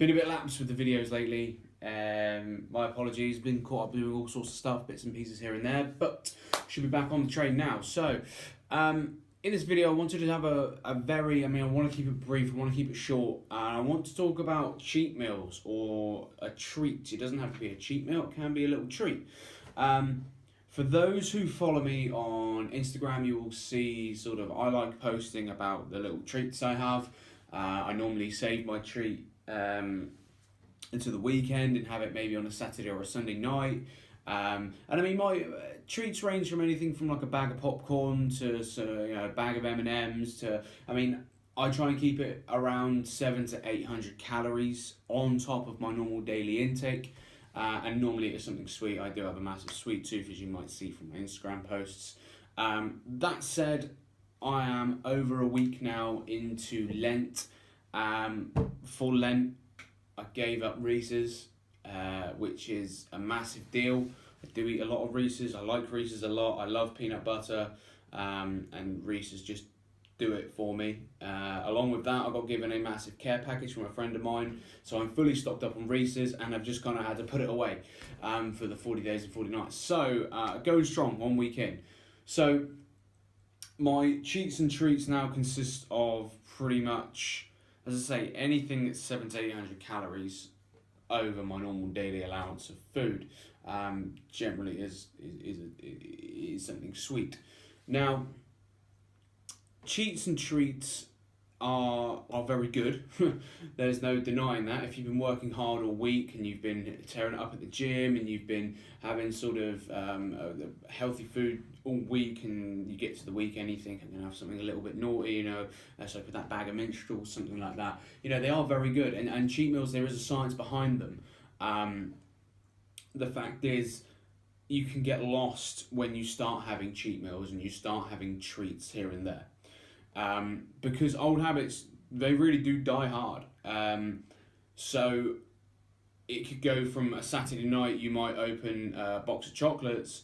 Been a bit lapsed with the videos lately. My apologies. Been caught up doing all sorts of stuff, bits and pieces here and there, but should be back on the train now. So, in this video, I wanted to have I want to keep it brief. I want to keep it short. I want to talk about cheat meals or a treat. It doesn't have to be a cheat meal. It can be a little treat. For those who follow me on Instagram, you will see I like posting about the little treats I have. I normally save my treat into the weekend and have it maybe on a Saturday or a Sunday night. And I mean, my treats range from anything from like a bag of popcorn to a bag of M&Ms to, I try and keep it around 700 to 800 calories on top of my normal daily intake. And normally it's something sweet. I do have a massive sweet tooth, as you might see from my Instagram posts. That said, I am over a week now into Lent. For Lent, I gave up Reese's, which is a massive deal. I do eat a lot of Reese's. I like Reese's a lot. I love peanut butter, and Reese's just do it for me. Along with that, I got given a massive care package from a friend of mine, so I'm fully stocked up on Reese's, and I've just kind of had to put it away for the 40 days and 40 nights. So going strong 1 week in. So my cheats and treats now consist of pretty much, as I say, anything that's 700 to 800 calories over my normal daily allowance of food. Generally is something sweet. Now, cheats and treats are very good. There's no denying that. If you've been working hard all week and you've been tearing it up at the gym and you've been having healthy food all week, and you get to the weekend, you think, I'm going to have something a little bit naughty, so put that bag of minstrels, something like that. They are very good. And cheat meals, there is a science behind them. The fact is, you can get lost when you start having cheat meals and you start having treats here and there. Because old habits, they really do die hard. So it could go from a Saturday night, you might open a box of chocolates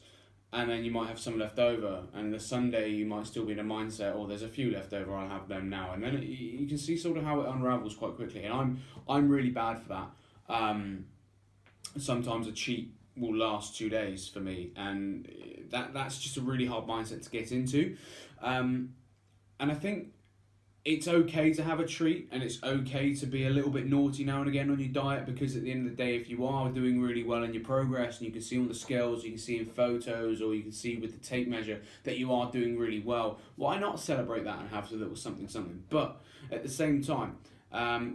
and then you might have some left over, and the Sunday you might still be in a mindset, there's a few left over, I'll have them now. And then you can see how it unravels quite quickly, and I'm really bad for that. Sometimes a cheat will last 2 days for me, and that's just a really hard mindset to get into. And I think it's okay to have a treat, and it's okay to be a little bit naughty now and again on your diet, because at the end of the day, if you are doing really well in your progress and you can see on the scales, you can see in photos, or you can see with the tape measure that you are doing really well, why not celebrate that and have a little something? But at the same time,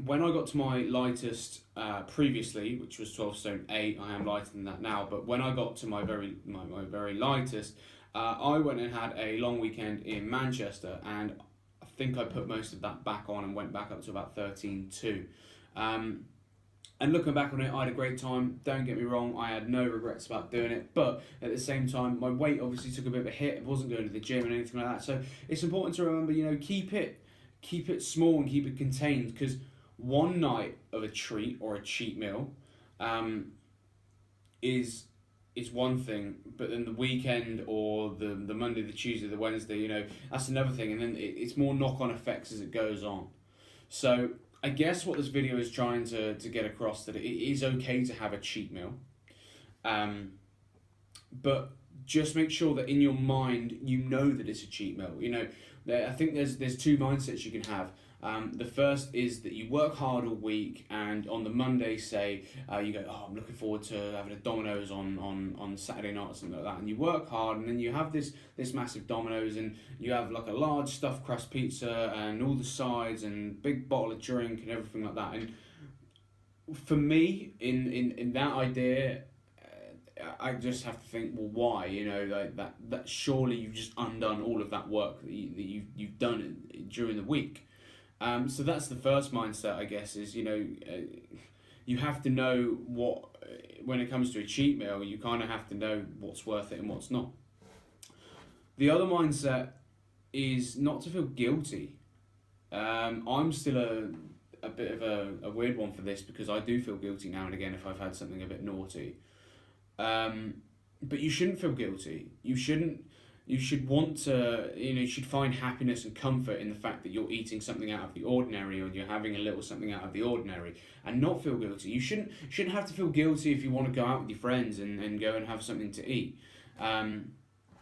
when I got to my lightest previously, which was 12 stone 8, I am lighter than that now, but when I got to my very lightest, I went and had a long weekend in Manchester, and I think I put most of that back on and went back up to about 13.2. And looking back on it, I had a great time. Don't get me wrong, I had no regrets about doing it, but at the same time, my weight obviously took a bit of a hit. I wasn't going to the gym and anything like that, so it's important to remember, keep it small and keep it contained, because one night of a treat or a cheat meal is one thing, but then the weekend or the Monday, the Tuesday, the Wednesday, that's another thing, and then it's more knock-on effects as it goes on. So I guess what this video is trying to get across, that it is okay to have a cheat meal, but just make sure that in your mind you know that it's a cheat meal. I think there's two mindsets you can have. The first is that you work hard all week, and on the Monday, say, you go, I'm looking forward to having a Domino's on Saturday night or something like that, and you work hard, and then you have this massive Domino's, and you have like a large stuffed crust pizza and all the sides and big bottle of drink and everything like that. And for me, in that idea, I just have to think, well, why? That surely you've just undone all of that work that you've done during the week. So that's the first mindset, I guess, is, you have to know when it comes to a cheat meal, you kind of have to know what's worth it and what's not. The other mindset is not to feel guilty. I'm still a bit of a weird one for this, because I do feel guilty now and again if I've had something a bit naughty. But you shouldn't feel guilty. You shouldn't you should want to, you should find happiness and comfort in the fact that you're eating something out of the ordinary, or you're having a little something out of the ordinary, and not feel guilty. You shouldn't have to feel guilty if you want to go out with your friends and go and have something to eat.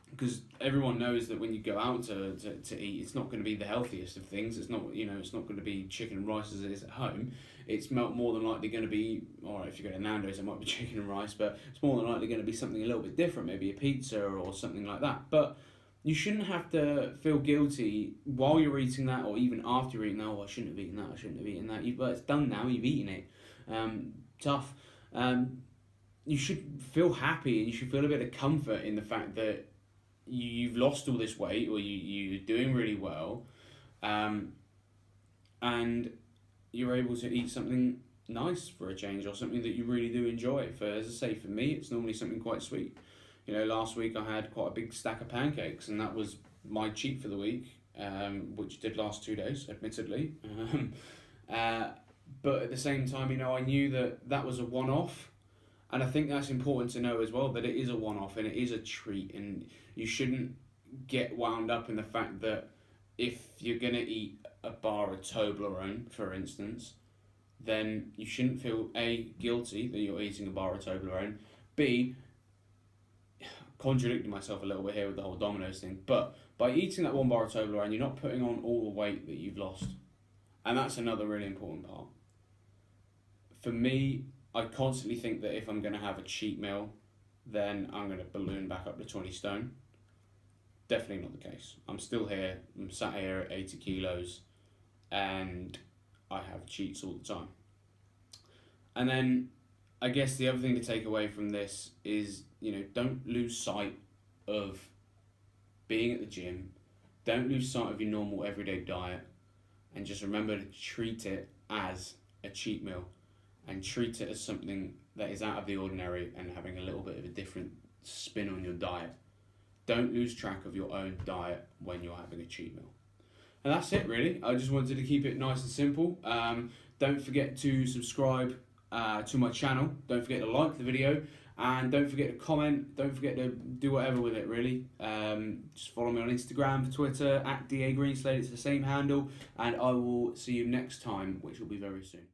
Because everyone knows that when you go out to eat, it's not going to be the healthiest of things. It's not, it's not going to be chicken and rice as it is at home. It's more than likely going to be, or if you go to Nando's, it might be chicken and rice, but it's more than likely going to be something a little bit different, maybe a pizza or something like that. But you shouldn't have to feel guilty while you're eating that, or even after you're eating that. Oh, I shouldn't have eaten that. I shouldn't have eaten that. But it's done now. You've eaten it. Tough. You should feel happy, and you should feel a bit of comfort in the fact that you've lost all this weight, or you're doing really well, and you're able to eat something nice for a change, or something that you really do enjoy. As I say, for me, it's normally something quite sweet. Last week I had quite a big stack of pancakes, and that was my cheat for the week, which did last 2 days, admittedly. But at the same time, I knew that was a one-off. And I think that's important to know as well, that it is a one-off and it is a treat, and you shouldn't get wound up in the fact that if you're going to eat a bar of Toblerone, for instance, then you shouldn't feel A, guilty that you're eating a bar of Toblerone, B, contradicting myself a little bit here with the whole Domino's thing, but by eating that one bar of Toblerone, you're not putting on all the weight that you've lost. And that's another really important part. For me, I constantly think that if I'm going to have a cheat meal, then I'm going to balloon back up to 20 stone. Definitely not the case. I'm still here. I'm sat here at 80 kilos, and I have cheats all the time. And then I guess the other thing to take away from this is, don't lose sight of being at the gym. Don't lose sight of your normal everyday diet, and just remember to treat it as a cheat meal. And treat it as something that is out of the ordinary and having a little bit of a different spin on your diet. Don't lose track of your own diet when you're having a cheat meal. And that's it, really. I just wanted to keep it nice and simple. Don't forget to subscribe to my channel. Don't forget to like the video. And don't forget to comment. Don't forget to do whatever with it, really. Just follow me on Instagram, Twitter, @DAGreenslade. It's the same handle. And I will see you next time, which will be very soon.